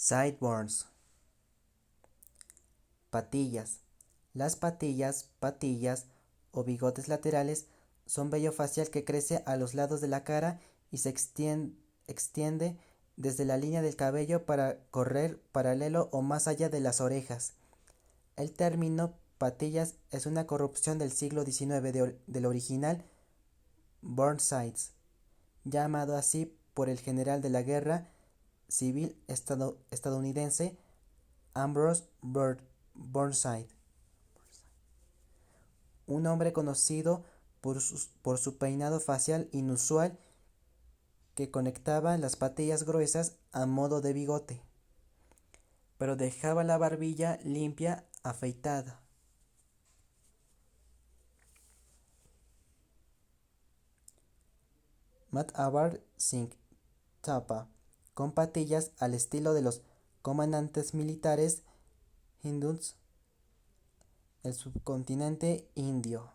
Sideburns. Patillas. Las patillas o bigotes laterales son vello facial que crece a los lados de la cara y se extiende desde la línea del cabello para correr paralelo o más allá de las orejas. El término patillas es una corrupción del siglo XIX del original Burnsides, llamado así por el general de la guerra civil estadounidense Ambrose Burnside, un hombre conocido por su peinado facial inusual que conectaba las patillas gruesas a modo de bigote, pero dejaba la barbilla limpia, afeitada. Matabar Singh Thapa, con patillas al estilo de los comandantes militares hindús del subcontinente indio.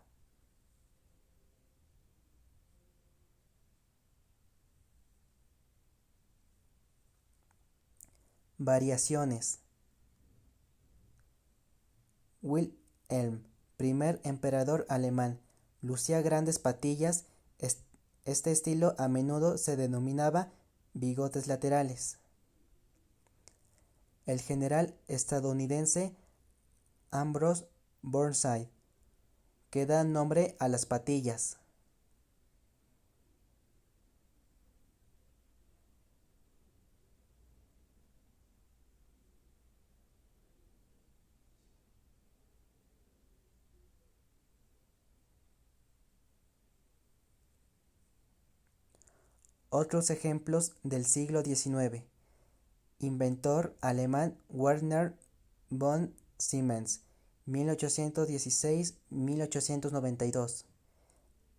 Variaciones. Wilhelm, primer emperador alemán, lucía grandes patillas. Este estilo a menudo se denominaba bigotes laterales. El general estadounidense Ambrose Burnside, que da nombre a las patillas. Otros ejemplos del siglo XIX. Inventor alemán Werner von Siemens, 1816-1892.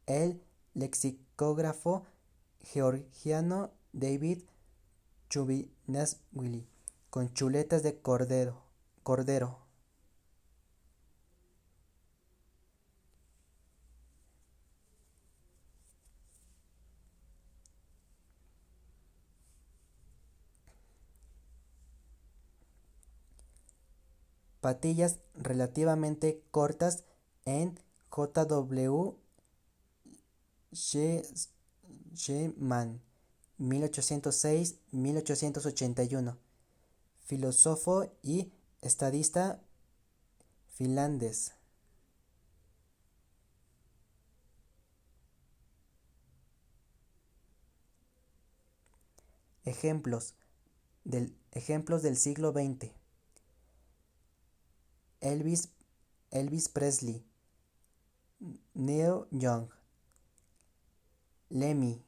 El lexicógrafo georgiano David Chubinashvili, con chuletas de cordero. Patillas relativamente cortas en J.W. Sheeman, 1806-1881, filósofo y estadista finlandés. Ejemplos del siglo XX. Elvis Presley, Neil Young, Lemmy.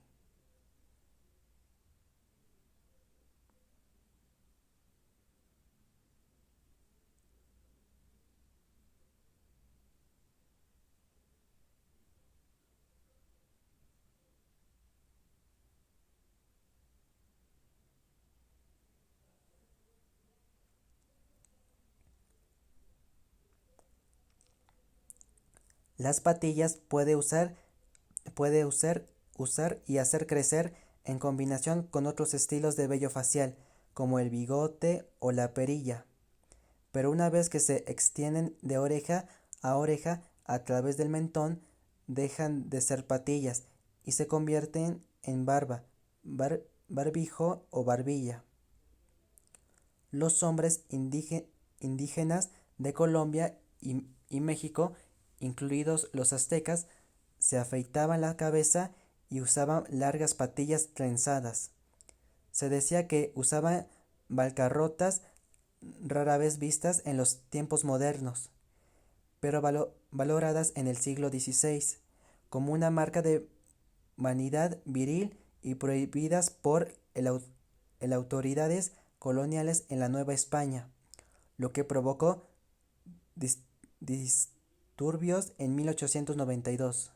Las patillas usar y hacer crecer en combinación con otros estilos de vello facial, como el bigote o la perilla. Pero una vez que se extienden de oreja a través del mentón, dejan de ser patillas y se convierten en barbijo o barbilla. Los hombres indígenas de Colombia y México, incluidos los aztecas, se afeitaban la cabeza y usaban largas patillas trenzadas. Se decía que usaban bancarrotas rara vez vistas en los tiempos modernos, pero valoradas en el siglo XVI como una marca de vanidad viril y prohibidas por el autoridades coloniales en la Nueva España, lo que provocó disturbios en 1892.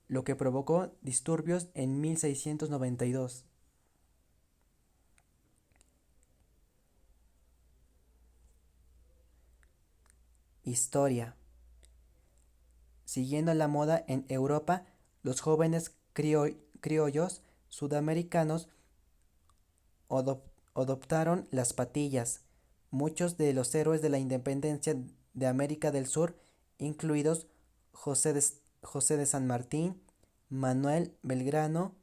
Lo que provocó disturbios en 1692. Historia. Siguiendo la moda en Europa, los jóvenes criollos sudamericanos adoptaron las patillas. Muchos de los héroes de la independencia de América del Sur, incluidos José de, José de San Martín, Manuel Belgrano,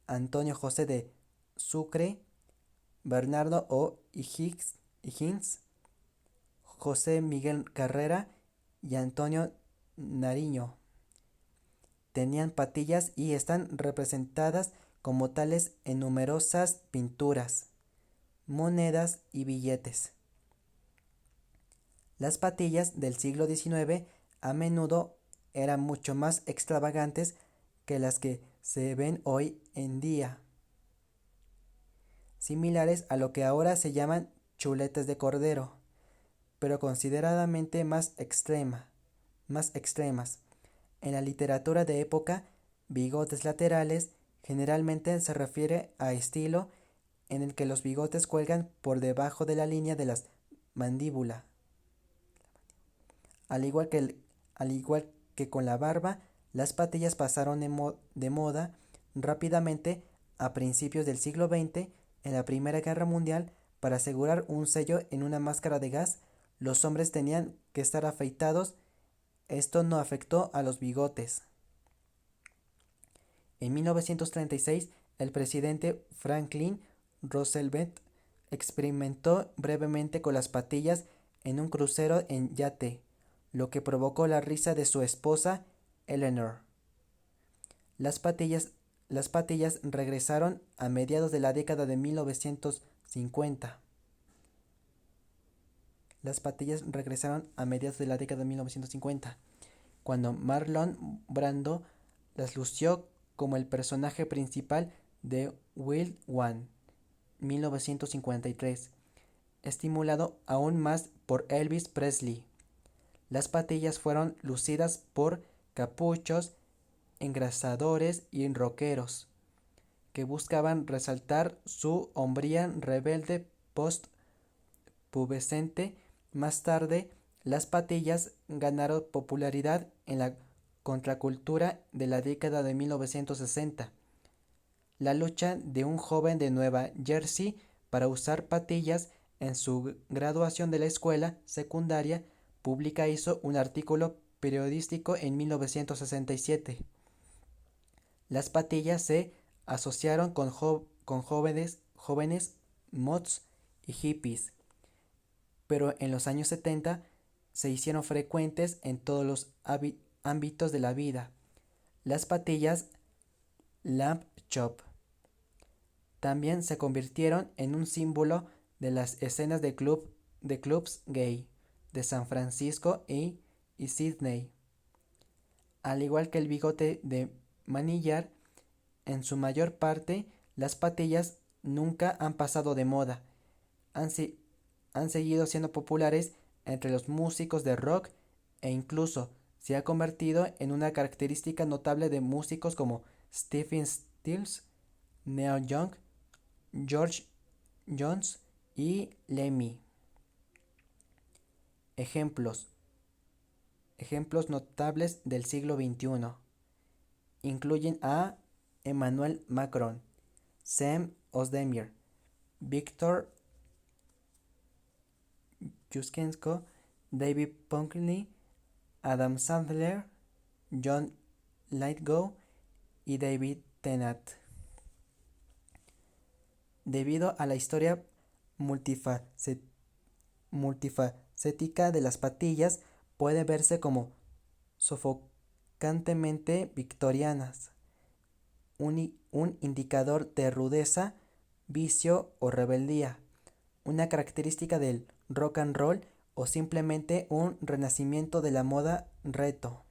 Antonio José de Sucre, Bernardo O'Higgins, José Miguel Carrera y Antonio Nariño, tenían patillas y están representadas como tales en numerosas pinturas, monedas y billetes. Las patillas del siglo XIX a menudo eran mucho más extravagantes que las que se ven hoy en día, similares a lo que ahora se llaman chuletas de cordero, pero consideradamente más extremas. En la literatura de época, bigotes laterales generalmente se refiere a estilo en el que los bigotes cuelgan por debajo de la línea de la mandíbula. Al igual que con la barba, las patillas pasaron de moda rápidamente a principios del siglo XX. En la Primera Guerra Mundial, para asegurar un sello en una máscara de gas, los hombres tenían que estar afeitados. Esto no afectó a los bigotes. En 1936, el presidente Franklin Roosevelt experimentó brevemente con las patillas en un crucero en yate, lo que provocó la risa de su esposa Eleanor. Las patillas regresaron a mediados de la década de 1950. Las patillas regresaron a mediados de la década de 1950, cuando Marlon Brando las lució como el personaje principal de Wild One, 1953, estimulado aún más por Elvis Presley. Las patillas fueron lucidas por capuchos, engrasadores y rockeros, que buscaban resaltar su hombría rebelde post-pubescente. Más tarde, las patillas ganaron popularidad en la contracultura de la década de 1960. La lucha de un joven de Nueva Jersey para usar patillas en su graduación de la escuela secundaria pública hizo un artículo periodístico en 1967. Las patillas se asociaron con jóvenes mods y hippies, pero en los años 70 se hicieron frecuentes en todos los ámbitos de la vida. Las patillas lamp chop también se convirtieron en un símbolo de las escenas de clubs gay de San Francisco y Sydney. Al igual que el bigote de manillar, en su mayor parte las patillas nunca han pasado de moda. Han seguido siendo populares entre los músicos de rock e incluso se ha convertido en una característica notable de músicos como Stephen Stills, Neil Young, George Jones y Lemmy. Ejemplos notables del siglo XXI incluyen a Emmanuel Macron, Sam Ozdemir, Viktor Yushchenko, David Punkney, Adam Sandler, John Lithgow y David Tennant. Debido a la historia multifacética de las patillas, puede verse como sofocantemente victorianas, un indicador de rudeza, vicio o rebeldía, una característica del rock and roll o simplemente un renacimiento de la moda reto.